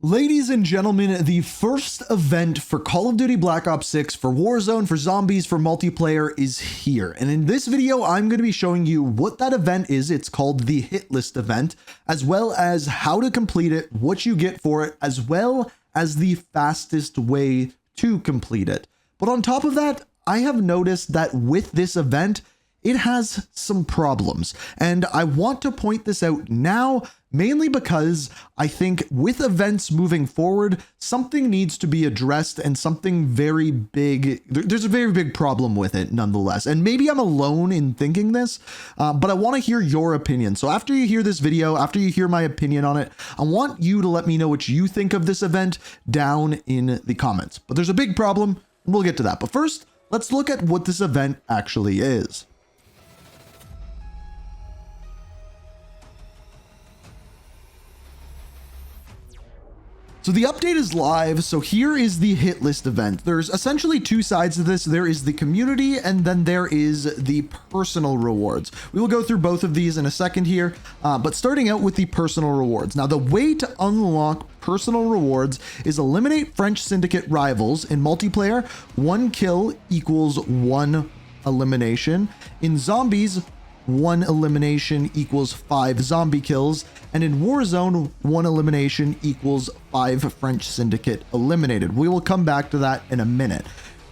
Ladies and gentlemen, the first event for Call of Duty Black Ops 6, for Warzone, for Zombies, for multiplayer is here. And in this video, I'm going to be showing you what that event is. It's called the Hit List event, as well as how to complete it, what you get for it, as well as the fastest way to complete it. But on top of that, I have noticed that with this event, it has some problems. And I want to point this out now, mainly because I think with events moving forward, something needs to be addressed and something very big. There's a very big problem with it nonetheless. And maybe I'm alone in thinking this, but I want to hear your opinion. So after you hear this video, after you hear my opinion on it, I want you to let me know what you think of this event down in the comments. But there's a big problem, and we'll get to that. But first, let's look at what this event actually is. So the update is live. So here is the hit list event. There's essentially two sides to this. There is the community and then there is the personal rewards. We will go through both of these in a second here, but starting out with the personal rewards. Now the way to unlock personal rewards is eliminate French Syndicate rivals. In multiplayer, 1 kill equals 1 elimination. In zombies, 1 elimination equals 5 zombie kills, and in Warzone, 1 elimination equals 5 French Syndicate eliminated. We will come back to that in a minute.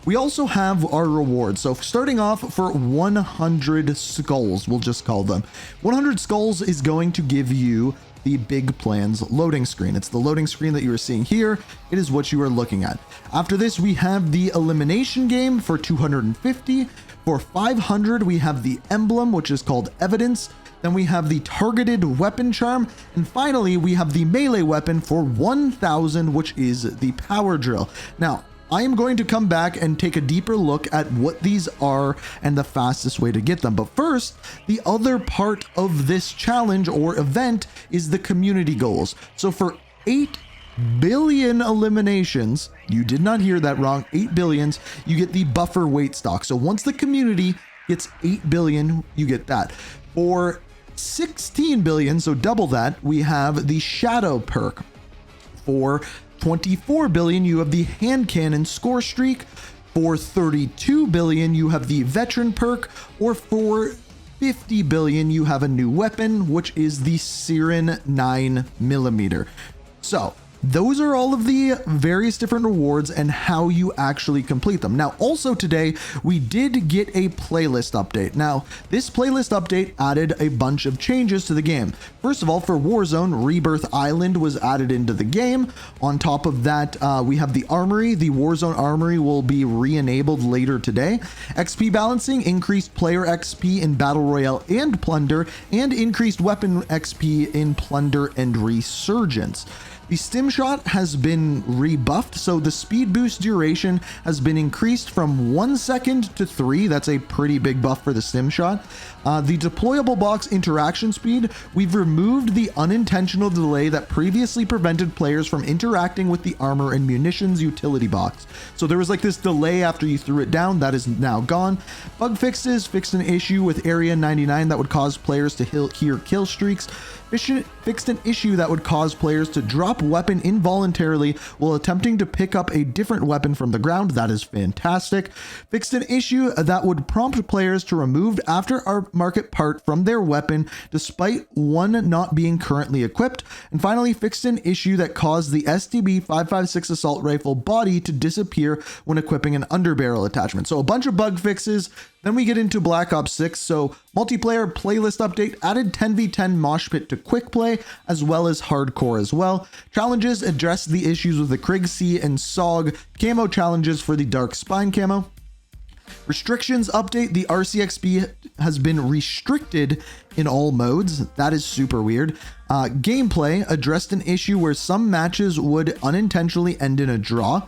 We also have our rewards. So starting off for 100 skulls, we'll just call them. 100 skulls is going to give you the Big Plans loading screen. It's the loading screen that you are seeing here. It is what you are looking at. After this, we have the elimination game for 250. For 500, we have the emblem, which is called Evidence. Then we have the targeted weapon charm. And finally, we have the melee weapon for 1000, which is the power drill. Now, I am going to come back and take a deeper look at what these are and the fastest way to get them. But first, the other part of this challenge or event is the community goals. So for 8 billion eliminations, you did not hear that wrong, 8 billions, you get the buffer weight stock. So once the community gets 8 billion, you get that. For 16 billion, so double that, we have the shadow perk. For 24 billion, you have the hand cannon score streak. For 32 billion, you have the veteran perk, or for 50 billion, you have a new weapon, which is the Siren 9mm. So those are all of the various different rewards and how you actually complete them. Now, also today, we did get a playlist update. Now, this playlist update added a bunch of changes to the game. First of all, for Warzone, Rebirth Island was added into the game. On top of that, we have the Armory. The Warzone Armory will be re-enabled later today. XP balancing, increased player XP in Battle Royale and Plunder, and increased weapon XP in Plunder and Resurgence. The stim shot has been rebuffed, so the speed boost duration has been increased from 1 second to 3. That's a pretty big buff for the stim shot. The deployable box interaction speed, we've removed the unintentional delay that previously prevented players from interacting with the armor and munitions utility box. So there was like this delay after you threw it down. That is now gone. Bug fixes fixed an issue with Area 99 that would cause players to hear kill streaks. Fixed an issue that would cause players to drop weapon involuntarily while attempting to pick up a different weapon from the ground. That is fantastic. Fixed an issue that would prompt players to remove aftermarket part from their weapon despite one not being currently equipped. And finally, fixed an issue that caused the STB 5.56 assault rifle body to disappear when equipping an underbarrel attachment. So a bunch of bug fixes. Then we get into Black Ops 6. So multiplayer playlist update added 10v10 mosh pit to quick play as well as hardcore as well. Challenges address the issues with the Krieg and SOG camo challenges for the Dark Spine camo. Restrictions update, the RCXP has been restricted in all modes. That is super weird. Gameplay addressed an issue where some matches would unintentionally end in a draw.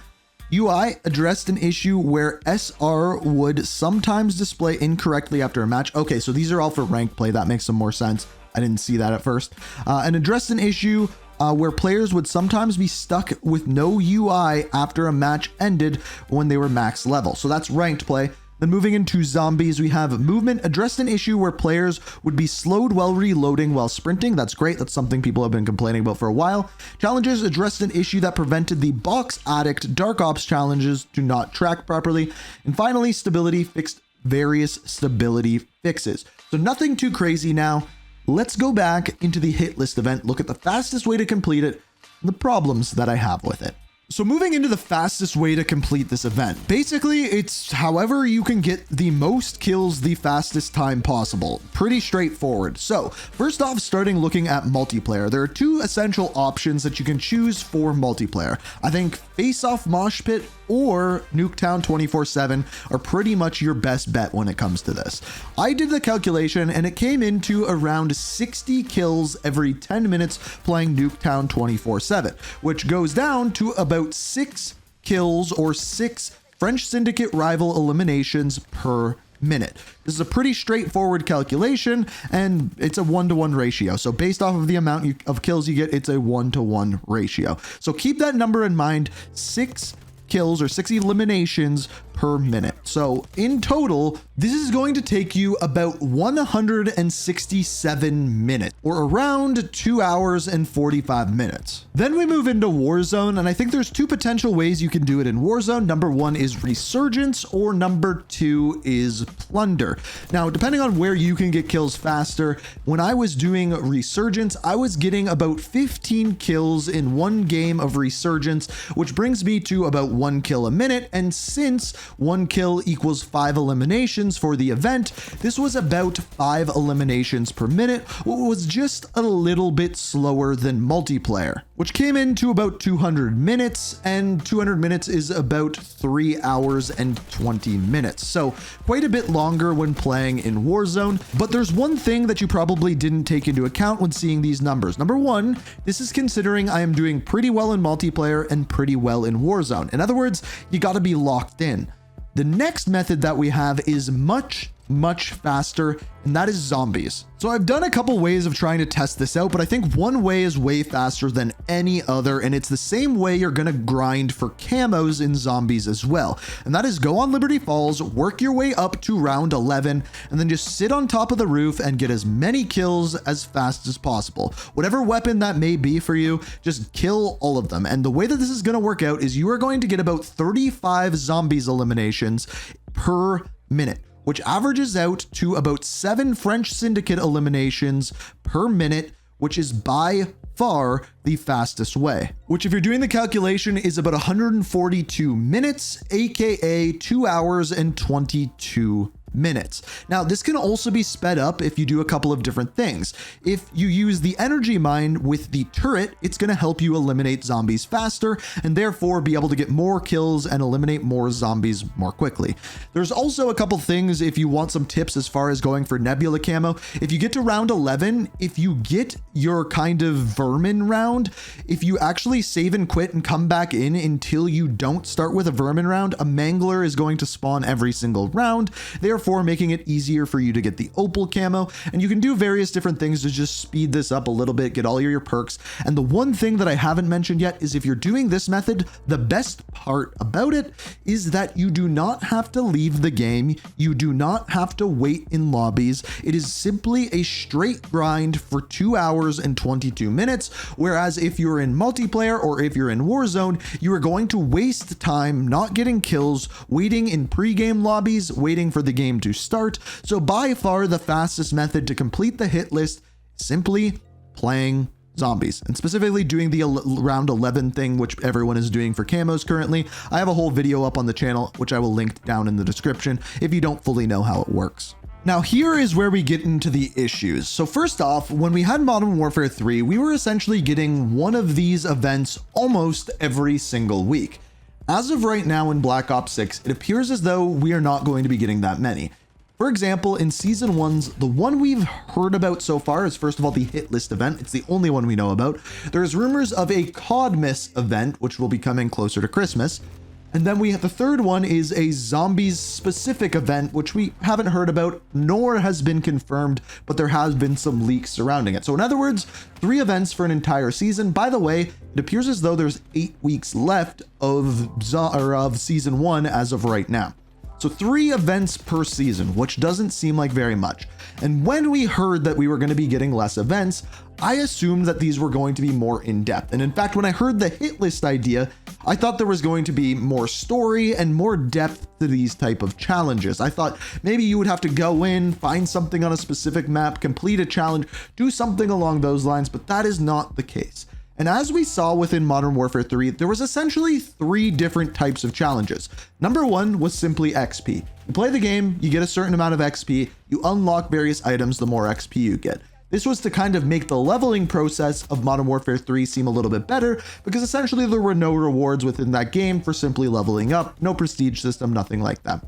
UI addressed an issue where SR would sometimes display incorrectly after a match. Okay, so these are all for ranked play. That makes some more sense. I didn't see that at first. And addressed an issue where players would sometimes be stuck with no UI after a match ended when they were max level. So that's ranked play. Then moving into zombies, we have movement addressed an issue where players would be slowed while reloading while sprinting. That's great. That's something people have been complaining about for a while. Challenges addressed an issue that prevented the box addict dark ops challenges to not track properly. And finally, stability fixed various stability fixes. So nothing too crazy now. Let's go back into the hit list event, look at the fastest way to complete it, and the problems that I have with it. So moving into the fastest way to complete this event, basically it's however you can get the most kills the fastest time possible. Pretty straightforward. So first off, starting looking at multiplayer, there are two essential options that you can choose for multiplayer. I think Face Off Mosh Pit or Nuketown 24/7 are pretty much your best bet when it comes to this. I did the calculation and it came into around 60 kills every 10 minutes playing Nuketown 24/7, which goes down to about 6 kills or 6 French Syndicate rival eliminations per minute. This is a pretty straightforward calculation and it's a 1-to-1 ratio. So based off of the amount of kills you get, it's a 1-to-1 ratio. So keep that number in mind, 6 kills or 6 eliminations per minute. So in total, this is going to take you about 167 minutes or around 2 hours and 45 minutes. Then we move into Warzone, and I think there's two potential ways you can do it in Warzone. Number one is Resurgence, or number two is Plunder. Now, depending on where you can get kills faster, when I was doing Resurgence, I was getting about 15 kills in one game of Resurgence, which brings me to about 1 kill a minute. And since 1 kill equals 5 eliminations for the event, this was about 5 eliminations per minute, what was just a little bit slower than multiplayer, which came into about 200 minutes, and 200 minutes is about 3 hours and 20 minutes. So quite a bit longer when playing in Warzone. But there's one thing that you probably didn't take into account when seeing these numbers. Number one, this is considering I am doing pretty well in multiplayer and pretty well in Warzone. In other words, you got to be locked in. The next method that we have is much faster, and that is zombies. So I've done a couple ways of trying to test this out, but I think one way is way faster than any other, and it's the same way you're gonna grind for camos in zombies as well. And that is go on Liberty Falls, work your way up to round 11, and then just sit on top of the roof and get as many kills as fast as possible. Whatever weapon that may be for you, just kill all of them. And the way that this is gonna work out is you are going to get about 35 zombies eliminations per minute, which averages out to about 7 French Syndicate eliminations per minute, which is by far the fastest way. Which, if you're doing the calculation, is about 142 minutes, aka 2 hours and 22 minutes. Now, this can also be sped up if you do a couple of different things. If you use the energy mine with the turret, it's going to help you eliminate zombies faster and therefore be able to get more kills and eliminate more zombies more quickly. There's also a couple things if you want some tips as far as going for Nebula camo. If you get to round 11, if you get your kind of vermin round, if you actually save and quit and come back in until you don't start with a vermin round, a mangler is going to spawn every single round, therefore making it easier for you to get the opal camo. And you can do various different things to just speed this up a little bit, get all your perks. And the one thing that I haven't mentioned yet is if you're doing this method, the best part about it is that you do not have to leave the game. You do not have to wait in lobbies. It is simply a straight grind for 2 hours and 22 minutes. Whereas if you're in multiplayer or if you're in Warzone, you are going to waste time not getting kills, waiting in pre-game lobbies, waiting for the game to start. So by far the fastest method to complete the hit list, simply playing zombies, and specifically doing the round 11 thing, which everyone is doing for camos currently. I have a whole video up on the channel, which I will link down in the description if you don't fully know how it works. Now, here is where we get into the issues. So first off, when we had Modern Warfare 3, we were essentially getting one of these events almost every single week. As of right now in Black Ops 6, it appears as though we are not going to be getting that many. For example, in Season 1's, the one we've heard about so far is first of all the hit list event. It's the only one we know about. There's rumors of a COD Miss event, which will be coming closer to Christmas. And then we have the third one is a zombies specific event, which we haven't heard about, nor has been confirmed, but there has been some leaks surrounding it. So in other words, 3 events for an entire season. By the way, it appears as though there's 8 weeks left of Season 1 as of right now. So 3 events per season, which doesn't seem like very much. And when we heard that we were going to be getting less events, I assumed that these were going to be more in-depth. And in fact, when I heard the hit list idea, I thought there was going to be more story and more depth to these type of challenges. I thought maybe you would have to go in, find something on a specific map, complete a challenge, do something along those lines, but that is not the case. And as we saw within Modern Warfare 3, there was essentially 3 different types of challenges. Number 1 was simply XP. You play the game, you get a certain amount of XP, you unlock various items the more XP you get. This was to kind of make the leveling process of Modern Warfare 3 seem a little bit better, because essentially there were no rewards within that game for simply leveling up, no prestige system, nothing like that.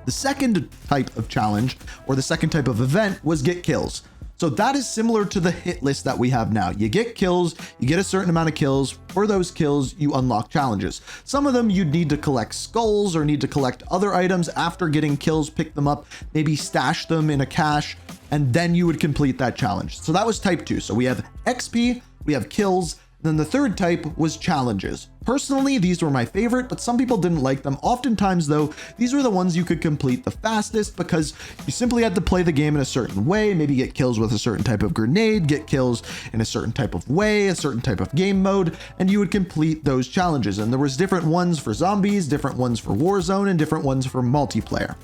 The second type of challenge, or the second type of event, was get kills. So that is similar to the hit list that we have now. You get kills, you get a certain amount of kills. For those kills, you unlock challenges. Some of them you'd need to collect skulls or need to collect other items after getting kills, pick them up, maybe stash them in a cache, and then you would complete that challenge. So that was type 2. So we have XP, we have kills, then the third type was challenges. Personally, these were my favorite, but some people didn't like them. Oftentimes though, these were the ones you could complete the fastest because you simply had to play the game in a certain way, maybe get kills with a certain type of grenade, get kills in a certain type of way, a certain type of game mode, and you would complete those challenges. And there was different ones for zombies, different ones for Warzone, and different ones for multiplayer.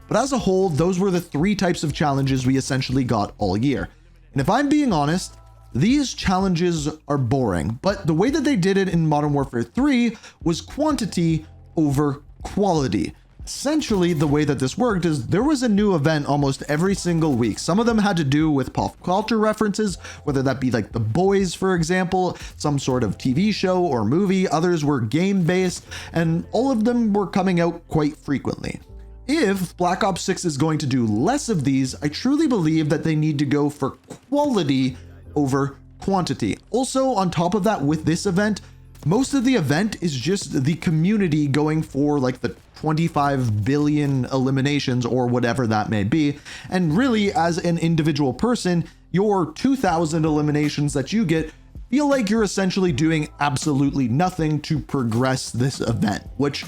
But as a whole, those were the 3 types of challenges we essentially got all year. And if I'm being honest, these challenges are boring, but the way that they did it in Modern Warfare 3 was quantity over quality. Essentially, the way that this worked is there was a new event almost every single week. Some of them had to do with pop culture references, whether that be like The Boys, for example, some sort of TV show or movie. Others were game-based, and all of them were coming out quite frequently. If Black Ops 6 is going to do less of these, I truly believe that they need to go for quality over quantity. Also, on top of that, with this event, most of the event is just the community going for like the 25 billion eliminations or whatever that may be. And really, as an individual person, your 2,000 eliminations that you get feel like you're essentially doing absolutely nothing to progress this event, which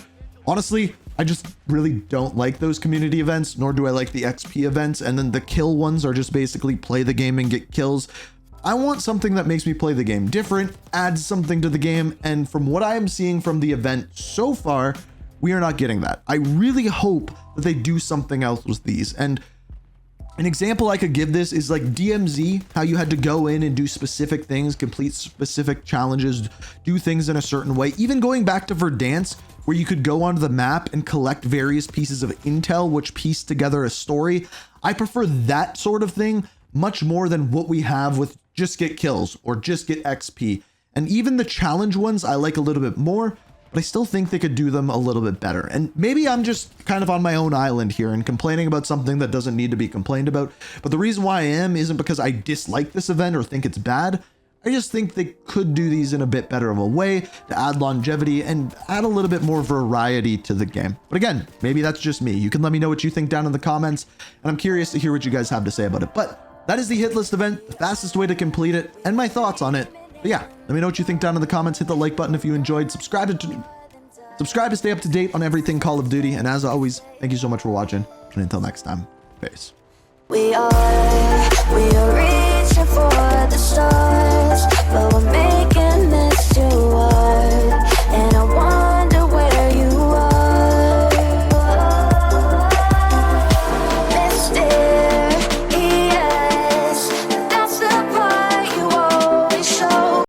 honestly, I just really don't like those community events, nor do I like the XP events. And then the kill ones are just basically play the game and get kills. I want something that makes me play the game different, adds something to the game, and from what I am seeing from the event so far, we are not getting that. I really hope that they do something else with these. And an example I could give this is like DMZ, how you had to go in and do specific things, complete specific challenges, do things in a certain way. Even going back to Verdansk, where you could go onto the map and collect various pieces of intel, which piece together a story. I prefer that sort of thing much more than what we have with just get kills or just get XP. And even the challenge ones I like a little bit more, but I still think they could do them a little bit better. And maybe I'm just kind of on my own island here and complaining about something that doesn't need to be complained about. But the reason why I am isn't because I dislike this event or think it's bad. I just think they could do these in a bit better of a way to add longevity and add a little bit more variety to the game. But again, maybe that's just me. You can let me know what you think down in the comments, and I'm curious to hear what you guys have to say about it. But that is the hit list event, the fastest way to complete it, and my thoughts on it. But yeah, let me know what you think down in the comments. Hit the like button if you enjoyed. Subscribe to stay up to date on everything Call of Duty. And as always, thank you so much for watching. And until next time, peace. We are reaching for the stars, but we're making